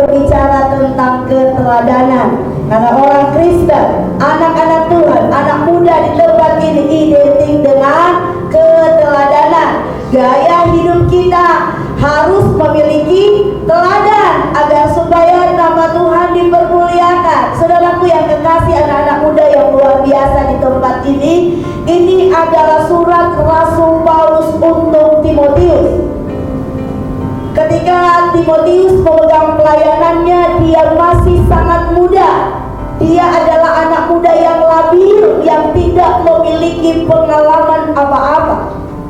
berbicara tentang keteladanan. Karena orang Kristen, anak-anak Tuhan, anak muda di tempat ini identik dengan keteladanan. Gaya hidup kita harus memiliki teladan agar supaya nama Tuhan dipermuliakan. Saudaraku yang kekasih, anak-anak muda yang luar biasa di tempat ini adalah surat Rasul Paulus untuk Timotius. Ketika Timotius memegang pelayanannya, dia masih sangat muda. Dia adalah anak muda yang labil, yang tidak memiliki pengalaman apa-apa.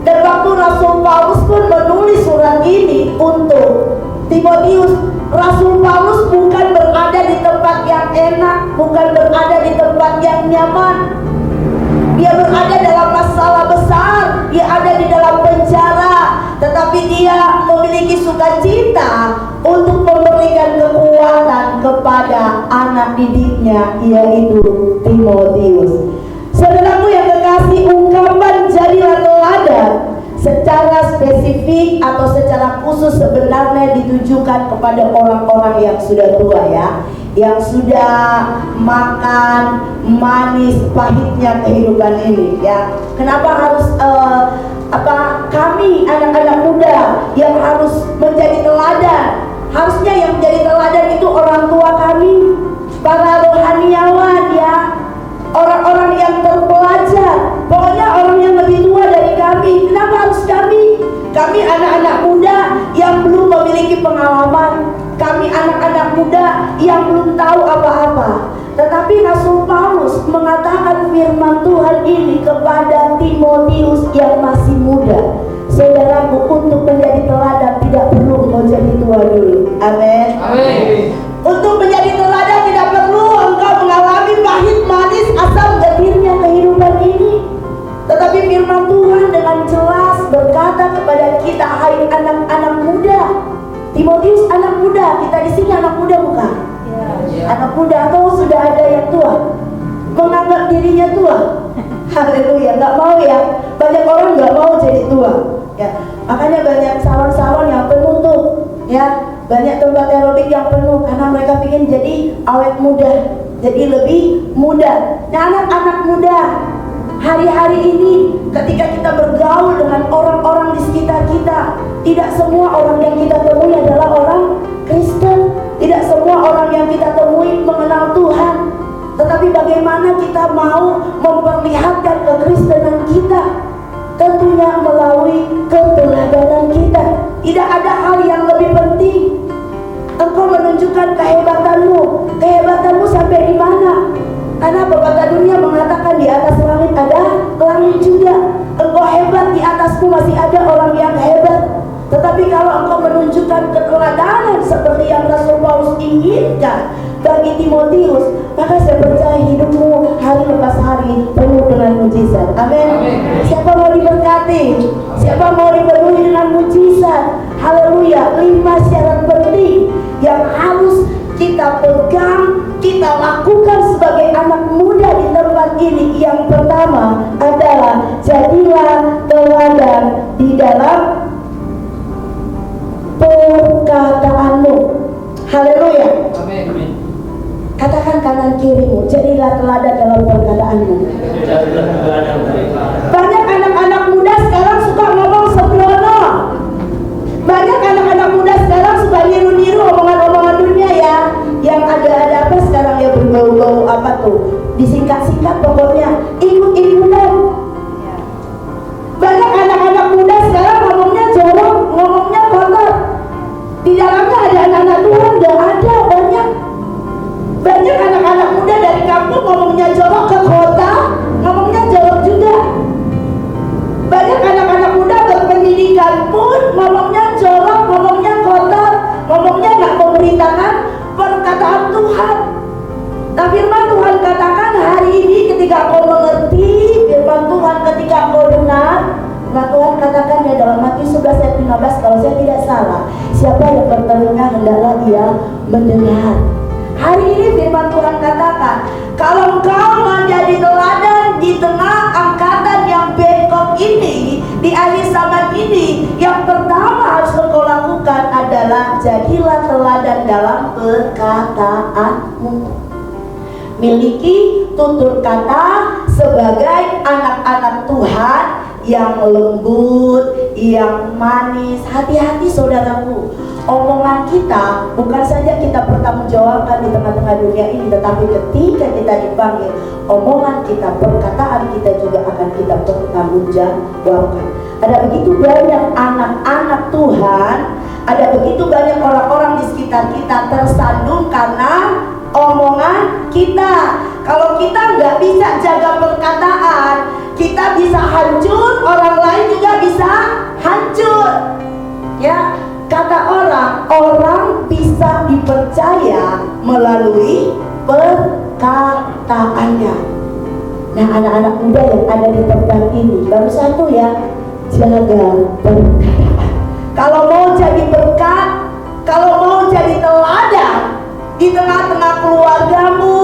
Dan waktu Rasul Paulus pun menulis surat ini untuk Timotius, Rasul Paulus bukan berada di tempat yang enak, bukan berada di tempat yang nyaman. Dia berada dalam masalah besar, dia ada di dalam penjara, tetapi dia memiliki sukacita untuk memberikan kekuatan kepada anak didiknya, yaitu Timotius. Saudaraku yang kekasih, ungkapan jadilah teladan secara spesifik atau secara khusus sebenarnya ditujukan kepada orang-orang yang sudah tua, ya, yang sudah makan manis pahitnya kehidupan ini, ya. Kenapa harus kami anak-anak muda yang harus menjadi teladan? Harusnya yang menjadi teladan itu orang tua kami, para rohaniawan, ya, orang-orang yang terpelajar, pokoknya orang yang lebih tua dari kami. Kenapa harus kami? Kami anak-anak muda yang belum memiliki pengalaman, kami anak-anak muda yang belum tahu apa-apa. Tetapi Rasul Paulus mengatakan firman Tuhan ini kepada Timotius yang masih muda. Saudaraku, untuk menjadi teladan tidak perlu engkau jadi tua dulu. Amin. Amin. Untuk menjadi teladan tidak perlu engkau mengalami pahit manis asam getirnya kehidupan ini. Tetapi firman Tuhan dengan jelas berkata kepada kita, hai anak-anak muda. Timotius anak muda, kita di sini anak muda bukan? Ya. Anak muda atau sudah ada yang tua? Menganggap dirinya tua? Haleluya, nggak mau, ya. Banyak orang nggak mau jadi tua, ya. Makanya banyak salon-salon yang penuh tuh, ya. Banyak tempat aerobik yang penuh karena mereka ingin jadi awet muda, jadi lebih muda. Nah, anak-anak muda, hari-hari ini ketika kita bergaul dengan orang-orang di sekitar kita, tidak semua orang yang kita temui adalah orang Kristen. Tidak semua orang yang kita temui mengenal Tuhan. Tetapi bagaimana kita mau memperlihatkan kekristenan kita? Tentunya melalui keteladanan kita. Tidak ada hal yang lebih penting. Engkau menunjukkan kehebatanmu. Kehebatanmu sampai di mana? Karena pepatah dunia mengatakan di atas langit ada langit juga. Engkau hebat, di atasmu masih ada orang yang hebat. Tetapi kalau engkau menunjukkan keteladanan seperti yang Rasul Paulus inginkan bagi Timotius, maka saya percaya hidupmu hari lepas hari penuh dengan mujizat. Amin. Siapa mau diberkati? Siapa mau dipenuhi dengan mujizat? Haleluya. 5 syarat penting yang harus kita pegang, kita lakukan sebagai anak muda di tempat ini. Yang pertama adalah jadilah teladan di dalam perkataanmu. Haleluya. Amin. Katakan kanan kirimu, jadilah teladan dalam perkataanmu. Banyak anak-anak muda sekarang suka ngomong sembrono. Banyak anak-anak muda sekarang suka niru-niru omongan-omongan dunia, ya. Yang ada apa sekarang, ya, berbau-bau apa tuh, disingkat-singkat pokoknya, ikut-ikutan. Banyak anak-anak muda sekarang ngomongnya jorok, ngomongnya kotor. Di dalamnya ada anak-anak Tuhan, gak ada. Banyak anak-anak muda dari kampung ngomongnya jorok, ke kota ngomongnya jorok juga. Banyak anak-anak muda berpendidikan pun ngomongnya jorok, ngomongnya kotor, ngomongnya gak memberitakan perkataan Tuhan. Nah, firman Tuhan katakan hari ini ketika kau mengerti firman Tuhan, ketika kau dengar, nah Tuhan katakan ya dalam Matius 11 ayat 15 kalau saya tidak salah, siapa yang bertelinga hendaklah dia mendengar. Hari ini firman Tuhan katakan, kalau engkau menjadi teladan di tengah angkatan yang bengkok ini, di akhir zaman ini, yang pertama harus engkau lakukan adalah jadilah teladan dalam perkataanmu. Miliki tutur kata sebagai anak-anak Tuhan yang lembut, yang manis. Hati-hati saudaraku, omongan kita bukan saja kita bertanggungjawabkan di tengah-tengah dunia ini, tetapi ketika kita dipanggil, omongan kita, perkataan kita juga akan kita bertanggungjawabkan. Ada begitu banyak anak-anak Tuhan, ada begitu banyak orang-orang di sekitar kita tersandung karena omongan kita. Kalau kita nggak bisa jaga perkataan, kita bisa hancur, orang lain juga bisa hancur. Ya, kata orang bisa dipercaya melalui perkataannya. Nah, anak-anak muda yang ada di tempat ini, baru satu ya, jaga perkataan. Kalau mau jadi berkat, kalau mau jadi teladan di tengah-tengah keluargamu,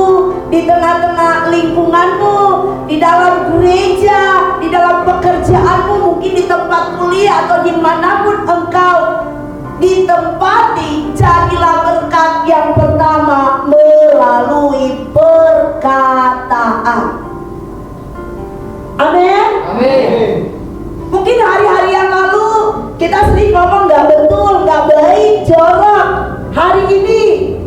di tengah-tengah lingkunganmu, di dalam gereja, di dalam pekerjaanmu, mungkin di tempat kuliah atau dimanapun engkau ditempati, jadilah berkat yang pertama melalui perkataan. Amin. Amin. Mungkin hari-hari yang lalu kita sering ngomong gak betul, gak baik, jorok. Hari ini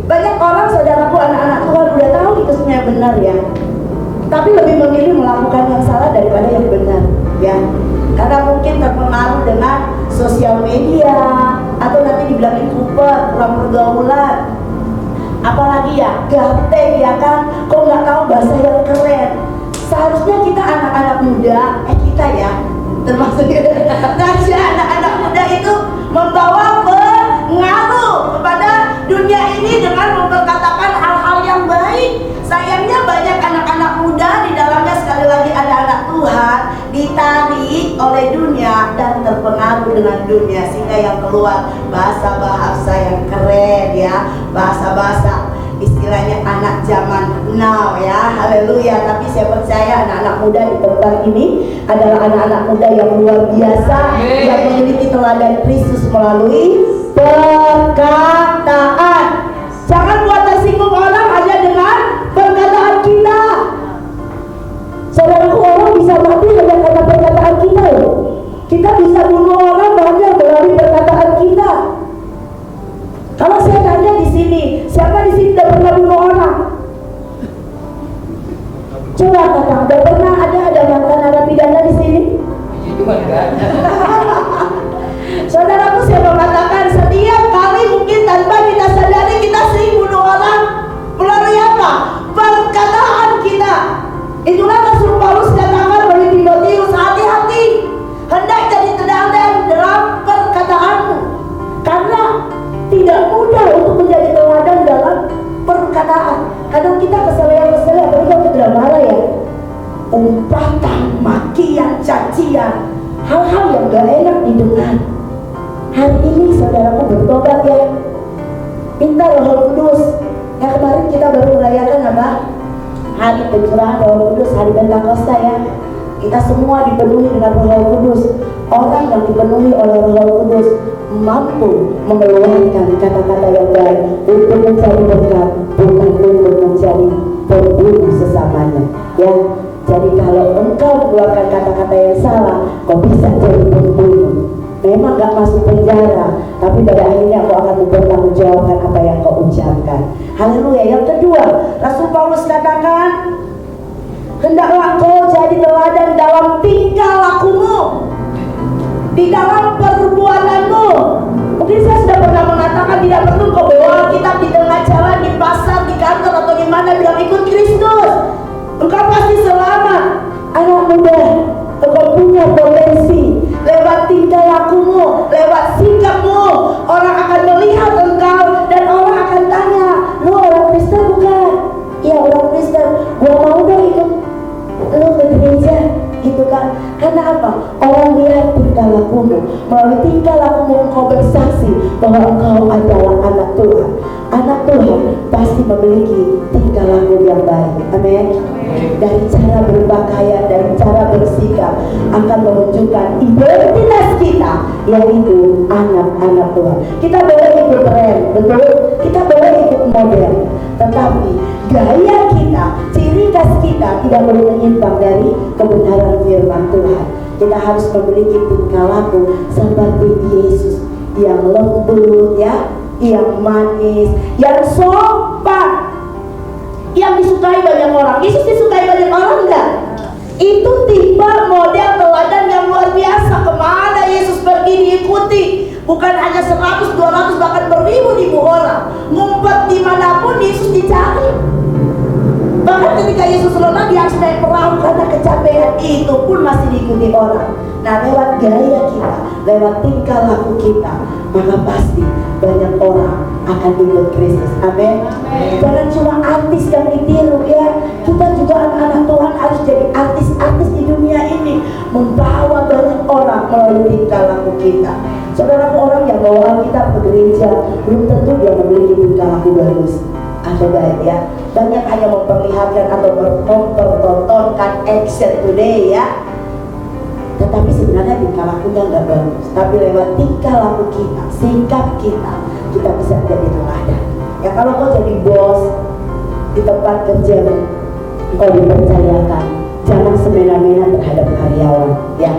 banyak orang, saudaraku, anak-anak Tuhan udah tahu itu sebenarnya benar ya, tapi lebih memilih melakukan yang salah daripada yang benar ya, karena mungkin terpengaruh dengan sosial media, atau nanti dibilangin kuper, kurang pergaulan, apalagi ya gaptek ya kan, kok nggak tahu bahasa yang keren. Seharusnya kita anak-anak muda, kita ya termasuk saja anak-anak muda itu membawa pengaruh kepada dunia ini dengan memperkatakan hal-hal yang baik. Sayangnya banyak anak-anak muda di dalamnya, sekali lagi ada anak Tuhan, ditarik oleh dunia dan terpengaruh dengan dunia, sehingga yang keluar bahasa-bahasa yang keren ya, bahasa-bahasa istilahnya anak zaman now ya, haleluya. Tapi saya percaya anak-anak muda di tempat ini adalah anak-anak muda yang luar biasa, yang memiliki teladan Kristus melalui perkataan. Jangan buat tersinggung orang hanya dengan perkataan kita. Saudaraku, orang bisa mati hanya karena perkataan kita loh. Kita bisa bunuh orang hanya melalui perkataan kita. Kalau saya tanya di sini, siapa di sini tidak pernah bunuh orang? Coba katakan, tidak pernah ada mantan narapidana di sini? Cuma enggak. Saudaraku, saya mau katakan, setiap kali mungkin tanpa kita sadari kita sering bunuh orang melalui apa? Perkataan kita. Itulah Rasul Paulus katakan bagi Timotius, hati-hati, hendak jadi teladan dalam perkataanmu, karena tidak mudah untuk menjadi teladan dalam perkataan. Kadang kita kesalahan-kesalahan, apalagi kalau kita marah ya, umpatan, makian, cacian, hal-hal yang gak enak didengar. Hari ini saudaraku bertobat ya, minta Roh Kudus. Yang kemarin kita baru merayakan apa? Hari pencurahan Roh Kudus, hari Pentakosta ya. Kita semua dipenuhi dengan Roh Kudus. Orang yang dipenuhi oleh Roh Kudus mampu mengeluarkan kata-kata yang baik untuk mencari berkat, bukan untuk mencari pembunuh sesamanya ya. Jadi kalau engkau mengeluarkan kata-kata yang salah, kau bisa jadi pembunuh. Memang gak masuk penjara, tapi pada akhirnya kau akan mempertanggungjawabkan apa yang kau ucapkan. Haleluya. Yang kedua, Rasul Paulus katakan, hendaklah kau jadi teladan dalam tingkah lakumu, di dalam perbuatanmu. Mungkin saya sudah pernah mengatakan, tidak perlu kau bawa kitab di tengah jalan, di pasar, di kantor atau di mana, bilang ikut Kristus, engkau pasti selamat. Anak muda, engkau punya potensi. Lewat tingkah lakumu, lewat sikapmu, orang akan melihat engkau dan orang akan tanya, lu orang Kristen bukan? Iya, orang Kristen. Gua mau dong ikut lu ke gereja, gitu kan? Karena apa? Orang lihat tingkah lakumu. Melalui tingkah lakumu engkau bersaksi bahwa engkau adalah anak Tuhan. Anak Tuhan pasti memiliki tingkah laku yang baik. Amin. Dari cara berpakaian, dari cara bersikap akan menunjukkan identitas kita, yaitu anak-anak Tuhan. Kita boleh ikut tren, betul? Kita boleh ikut model, tetapi gaya kita, ciri khas kita tidak boleh menyimpang dari kebenaran firman Tuhan. Kita harus memiliki tingkah laku seperti Yesus, yang lembut, ya, yang manis, yang sopan, yang disukai banyak orang. Yesus disukai banyak orang enggak? Itu tipe model teladan yang luar biasa. Kemana Yesus pergi diikuti? Bukan hanya 100, 200, bahkan beribu-ribu orang. Ngumpet dimanapun Yesus dicari. Bahkan ketika Yesus lelah, dia harus naik perahu karena kecapean. Itu pun masih diikuti orang. Nah, lewat gaya kita, lewat tingkah laku kita, maka pasti banyak orang akan ikut Kristus. Amin. Jangan cuma artis yang ditiru, ya. Kita juga anak-anak Tuhan harus jadi artis-artis di dunia ini, membawa banyak orang melalui tingkah laku kita. Saudara, orang yang bawa Alkitab ke gereja belum tentu dia memiliki tingkah laku bagus atau baik, ya. Banyak hanya memperlihatkan atau mempertontonkan action today, ya. Tetapi sebenarnya tingkah lakunya nggak bagus. Tapi lewat tingkah laku kita, sikap kita, kita bisa jadi teladan. Ya, kalau kau jadi bos di tempat kerja, kau dipercayakan, jangan semena-mena terhadap karyawan, ya.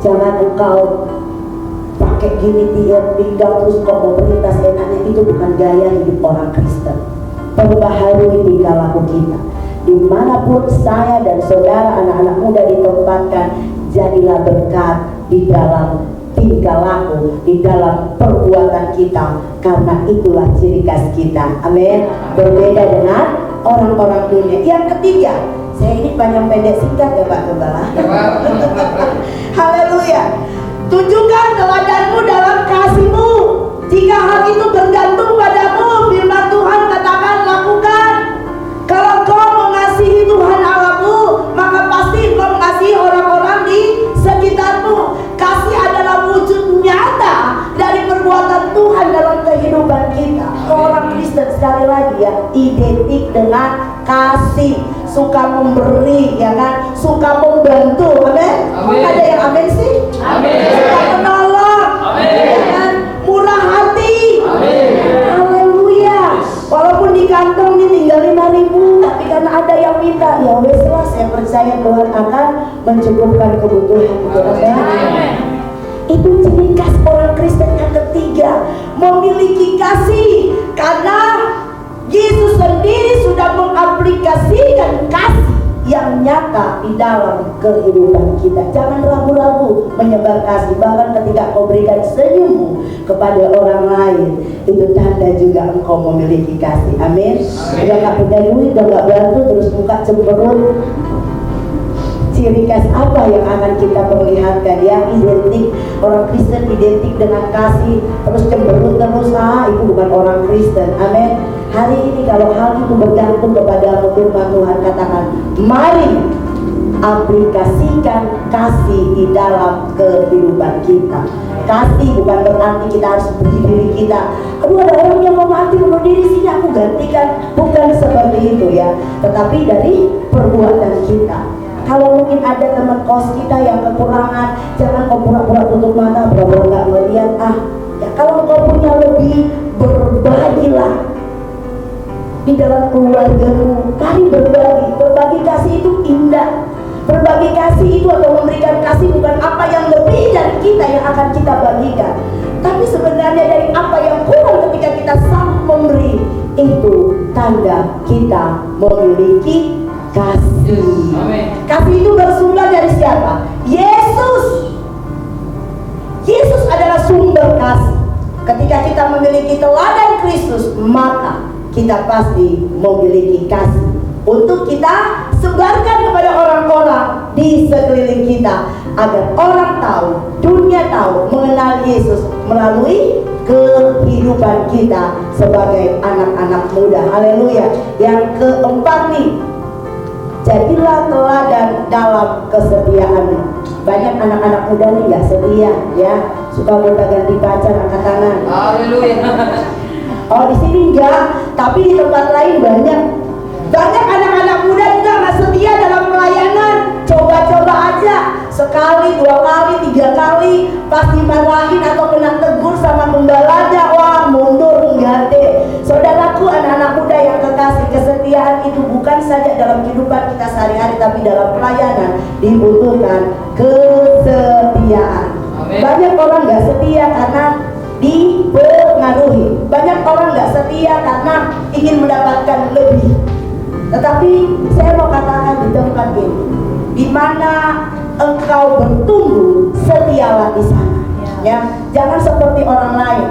Jangan engkau pakai gini dia tinggal terus kau mau perintah enaknya. Itu bukan gaya hidup orang Kristen. Perbaharui tingkah laku kita. Dimanapun saya dan saudara anak-anak muda ditempatkan, jadilah berkat di dalam tingkah laku, di dalam perbuatan kita, karena itulah ciri khas kita. Amin. Berbeda dengan orang-orang dunia. Yang ketiga, saya ini panjang pendek singkat ya Pak Gembala. Haleluya. Tunjukkan teladanmu dalam kasihmu. Jika hal itu bergantung padamu, firman Tuhan katakan, lakukan. Kalau kau mengasihi Tuhan Allahmu, maka pasti kau mengasihi orang-orang di sekitarmu. Kasih adalah wujud nyata dari perbuatan Tuhan dalam kehidupan kita. Orang Kristen, sekali lagi ya, identik dengan kasih, suka memberi, ya kan, suka membantu. Amin. Ada yang amin sih? Amin. Suka menolong, ya kan, murah hati. Amin. Haleluya. Walaupun di kantong ini tinggal 5.000, tapi karena ada yang minta, ya wes lah, saya percaya Tuhan akan mencukupkan kebutuhan itu. Amin. Itu ciri khas orang Kristen yang ketiga, memiliki kasih, karena Yesus sendiri sudah mengaplikasikan kasih yang nyata di dalam kehidupan kita. Jangan ragu-ragu menyebar kasih. Bahkan ketika kau berikan senyummu kepada orang lain, itu tanda juga engkau memiliki kasih. Amin. Udah gak punya duit, udah gak bantu, terus muka cemberut. Ciri khas apa yang akan kita perlihatkan? Yang identik, orang Kristen identik dengan kasih, terus cemberut terus, itu bukan orang Kristen. Amin. Hari ini kalau hal itu bergantung kepada firman Tuhan, katakan, mari aplikasikan kasih di dalam kehidupan kita. Kasih bukan berarti kita harus beri diri kita, aduh ada orang yang mau mati bunuh diri, sini aku gantikan. Bukan seperti itu, ya. Tetapi dari perbuatan kita. Kalau mungkin ada teman kos kita yang kekurangan, jangan kau pura-pura tutup mata, pura-pura gak melihat. Ya, kalau kau punya lebih, berbagilah di dalam keluargamu. Mari berbagi. Berbagi kasih itu indah. Berbagi kasih itu atau memberikan kasih bukan apa yang lebih dari kita yang akan kita bagikan, tapi sebenarnya dari apa yang kurang ketika kita sanggup memberi. Itu tanda kita memiliki kasih. Kasih itu bersumber dari siapa? Yesus. Yesus adalah sumber kasih. Ketika kita memiliki teladan Kristus, maka kita pasti memiliki kasih untuk kita sebarkan kepada orang-orang di sekeliling kita, agar orang tahu, dunia tahu, mengenal Yesus melalui kehidupan kita sebagai anak-anak muda. Haleluya. Yang keempat nih, jadilah teladan dalam kesetiaanmu. Banyak anak-anak muda nih gak setia, ya, suka gonta ganti pacar, angkat tangan. Haleluya. Oh, di sini enggak, tapi di tempat lain banyak. Banyak anak-anak muda juga nggak setia dalam pelayanan. Coba-coba aja, sekali, 2 kali, 3 kali, pas dimarahin atau kena tegur sama gembalanya, wah mundur, enggak deh. Saudaraku, anak-anak muda yang kekasih, kesetiaan itu bukan saja dalam kehidupan kita sehari-hari, tapi dalam pelayanan dibutuhkan kesetiaan. Amin. Banyak orang nggak setia karena dipengaruhi. Banyak orang nggak setia karena ingin mendapatkan lebih. Tetapi saya mau katakan di tempat ini, di mana engkau bertumbuh, setialah di sana. Ya, jangan seperti orang lain.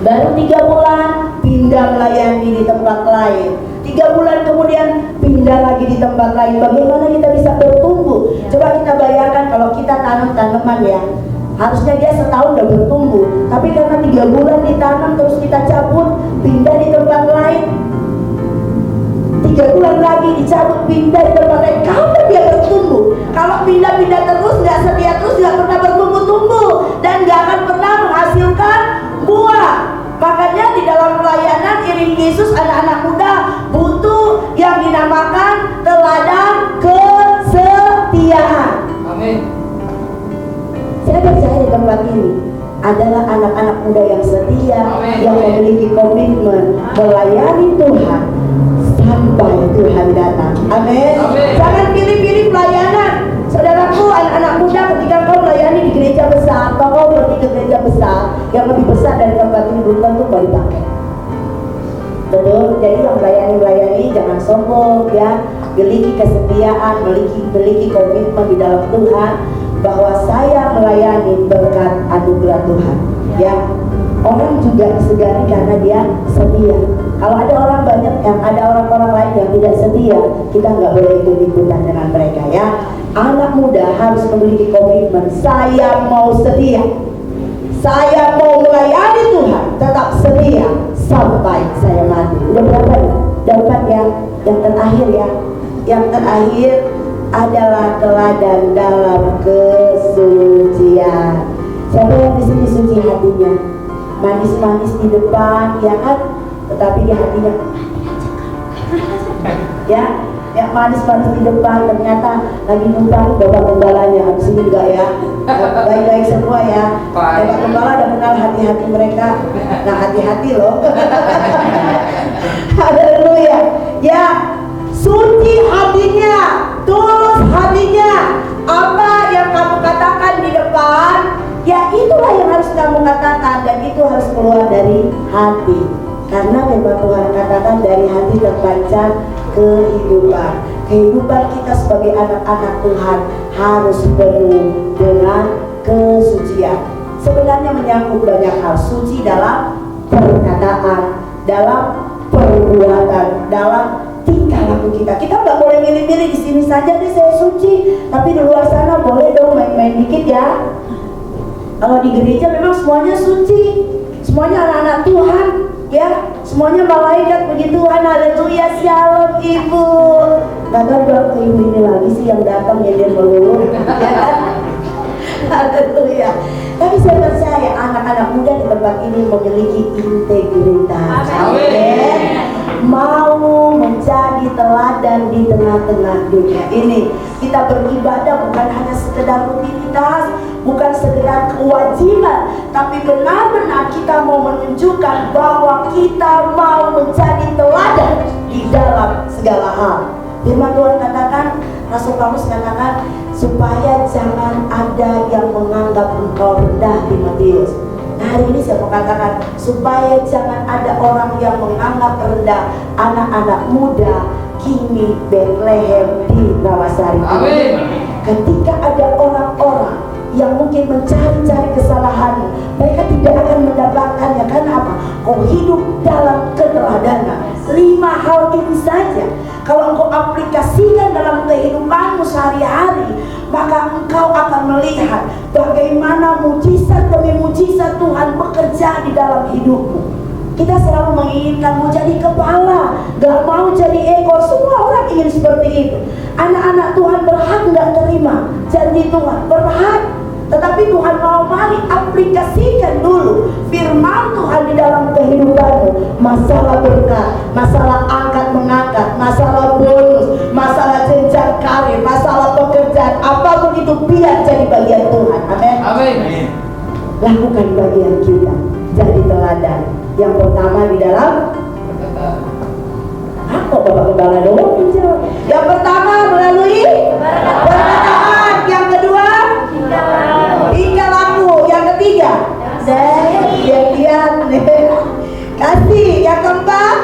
Baru 3 bulan pindah melayani di tempat lain. 3 bulan kemudian pindah lagi di tempat lain. Bagaimana kita bisa bertumbuh? Coba kita bayangkan kalau kita tanam tanaman ya. Harusnya dia setahun udah bertumbuh, tapi karena 3 bulan ditanam terus kita cabut, pindah di tempat lain. 3 bulan lagi dicabut, pindah di tempat lain. Kapan dia bertumbuh? Kalau pindah-pindah terus, nggak setia terus, nggak pernah bertumbuh-tumbuh dan nggak akan pernah menghasilkan buah. Makanya di dalam pelayanan iring Yesus, anak-anak muda butuh yang dinamakan teladan kesetiaan. Amin. Saya percaya di tempat ini adalah anak-anak muda yang setia, Amin. yang memiliki komitmen melayani Tuhan sampai Tuhan datang. Amin. Amin. Jangan pilih-pilih pelayanan. Saudaraku, anak-anak muda, ketika kau melayani di gereja besar atau kau pergi ke gereja besar yang lebih besar dari tempat ini, belum tentu kau dipakai. Betul. Jadi yang melayani jangan sombong ya. Miliki kesetiaan, miliki komitmen di dalam Tuhan, bahwa saya melayani berkat anugerah Tuhan. Ya, orang juga disegani karena dia setia. Kalau ada orang banyak yang ada orang-orang lain yang tidak setia, kita nggak boleh ikut-ikutan dengan mereka ya. Anak muda harus memiliki komitmen. Saya mau setia. Saya mau melayani Tuhan, tetap setia sampai saya mati. Udah berapa nih? Dapat ya. Yang terakhir ya. Yang terakhir adalah teladan dalam kesucian. Siapa yang di sini suci hatinya? Manis-manis di depan, ya kan? Tetapi di hatinya ya manis-manis di depan, ternyata lagi numpang bapak gembalanya. Habis ini enggak ya? Baik-baik semua ya. Bapak gembala udah kenal hati-hati mereka. Nah, hati-hati loh. Haleluya. Ya, suci hatinya, tulus hatinya. Apa yang kamu katakan di depan, ya itulah yang harus kamu katakan, dan itu harus keluar dari hati. Karena memang Tuhan katakan dari hati terpancar kehidupan. Kehidupan kita sebagai anak-anak Tuhan harus penuh dengan kesucian. Sebenarnya menyangkut banyak hal. Suci dalam perkataan, dalam perbuatan, dalam tingkah laku kita. Kita nggak boleh milih-milih di sini saja nih saya suci, tapi di luar sana boleh dong main-main dikit ya. Kalau di gereja memang semuanya suci, semuanya anak-anak Tuhan, ya, semuanya malaikat puji Tuhan, haleluya, shalom ibu. Nggak tahu dong ke ibu ini lagi sih yang datang nyender melulu, ya kan? Haleluya. Tapi saya percaya anak-anak muda di tempat ini memiliki integritas. Amin. Mau menjadi teladan di tengah-tengah dunia ini. Kita beribadah bukan hanya sekedar rutinitas, bukan sekedar kewajiban, tapi benar-benar kita mau menunjukkan bahwa kita mau menjadi teladan di dalam segala hal. Firman Tuhan katakan, Rasul Paulus katakan, supaya jangan ada yang menganggap engkau rendah, Timotius. Nah, hari ini saya mau katakan, supaya jangan ada orang yang menganggap rendah anak-anak muda Kimi Bethlehem di Rawasari. Amin. Ketika ada orang-orang yang mungkin mencari-cari kesalahanmu, mereka tidak akan mendapatkannya. Karena apa? Kau hidup dalam keteladanan. 5 hal ini saja, kalau engkau aplikasikan dalam kehidupanmu sehari-hari, maka engkau akan melihat bagaimana mujizat demi mujizat Tuhan bekerja di dalam hidupmu. Kita selalu menginginkan mau jadi kepala, gak mau jadi ekor. Semua orang ingin seperti itu. Anak-anak Tuhan berhak gak terima janji Tuhan, berhak. Tetapi Tuhan mau mari aplikasikan dulu firman Tuhan di dalam kehidupanmu. Masalah berkat, masalah angkat mengangkat, masalah lihat jadi bagian Tuhan. Amin. Amin. Lakukan bagian kita, jadi teladan. Yang pertama di dalam apa Bapak Gembala doang menjawab. Yang pertama melalui perkataan. Yang kedua tingkah laku. Yang ketiga bagian kasih. Yang keempat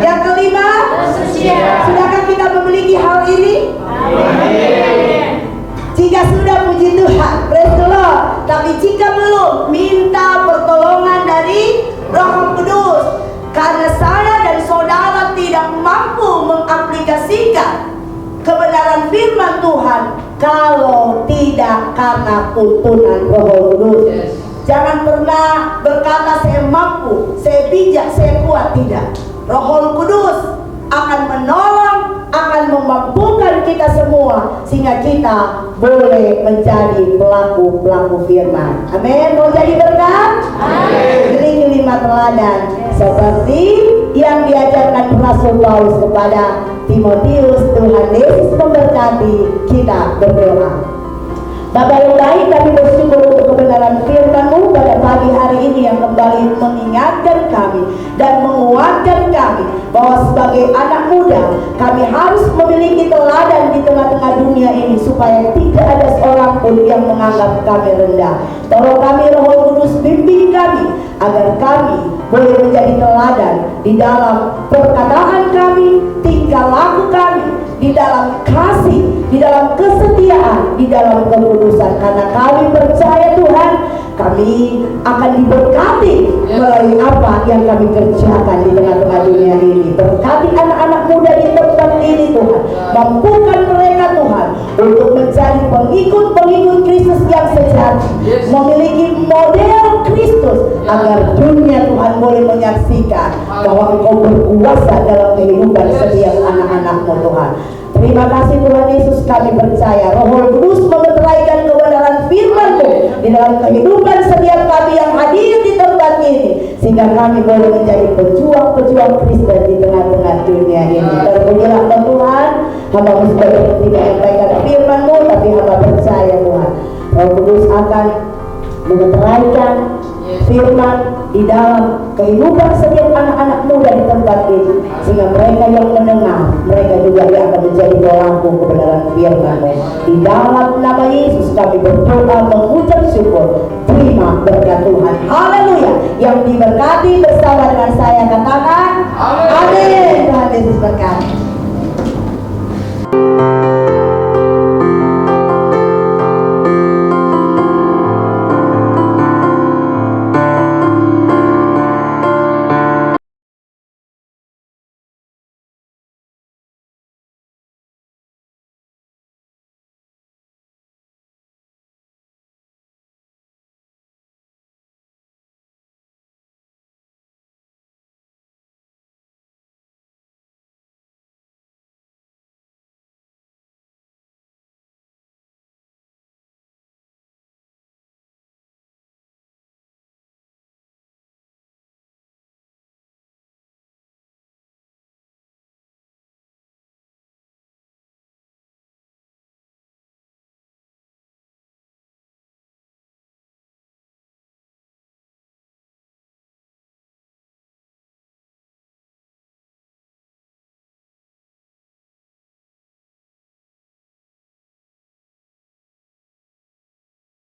yang kelima sudahkah kita memiliki hal ini? Jika sudah, puji Tuhan, praise the Lord. Tapi jika belum, minta pertolongan dari Roh Kudus. Karena saya dan saudara tidak mampu mengaplikasikan kebenaran firman Tuhan kalau tidak karena tuntunan Roh Kudus. Jangan pernah berkata saya mampu, saya bijak, saya kuat. Tidak. Roh Kudus akan menolong, akan memampukan kita semua sehingga kita boleh menjadi pelaku-pelaku firman. Amin. Mau jadi berkat? Amin. Beri 5 teladan seperti yang diajarkan Rasul Paulus kepada Timotius. Tuhan Yesus memberkati. Kita berdoa. Bapa yang baik, kami bersyukur untuk kebenaran firman-Mu pada pagi hari ini yang kembali mengingatkan kami dan menguatkan kami bahwa sebagai anak muda kami harus memiliki teladan di tengah-tengah dunia ini supaya tidak ada seorang pun yang menganggap kami rendah. Tolong kami, Roh Kudus, bimbing kami agar kami boleh menjadi teladan di dalam perkataan kami, tingkah laku kami, di dalam kasih, di dalam kesetiaan, di dalam kekudusan. Karena kami percaya Tuhan, kami akan diberkati melalui apa yang kami kerjakan di tengah-tengah dunia ini. Berkati anak-anak muda di tempat ini Tuhan. Mampukan mereka Tuhan untuk menjadi pengikut-pengikut Kristus yang sejati, memiliki model Kristus, agar dunia Tuhan boleh menyaksikan bahwa Engkau berkuasa dalam kehidupan setiap anak-anak-Mu Tuhan. Terima kasih Tuhan Yesus, kami percaya Roh Kudus memeteraikan kebenaran firman-Mu di dalam kehidupan setiap kami yang hadir di tempat ini, sehingga kami boleh menjadi pejuang-pejuang Kristen di tengah-tengah dunia ini. Terpujilah Tuhan, hamba-Mu sudah berhenti menyampaikan firman-Mu, tapi hamba percaya Tuhan, Roh Kudus akan memeteraikan firman di dalam kehidupan setiap anak-anak muda di tempat ini, sehingga mereka yang mendengar, mereka juga yang akan menjadi pelaku kebenaran firman-Mu. Di dalam nama Yesus kami berdoa mengucap syukur. Terima berkat Tuhan. Haleluya. Yang diberkati bersama dengan saya katakan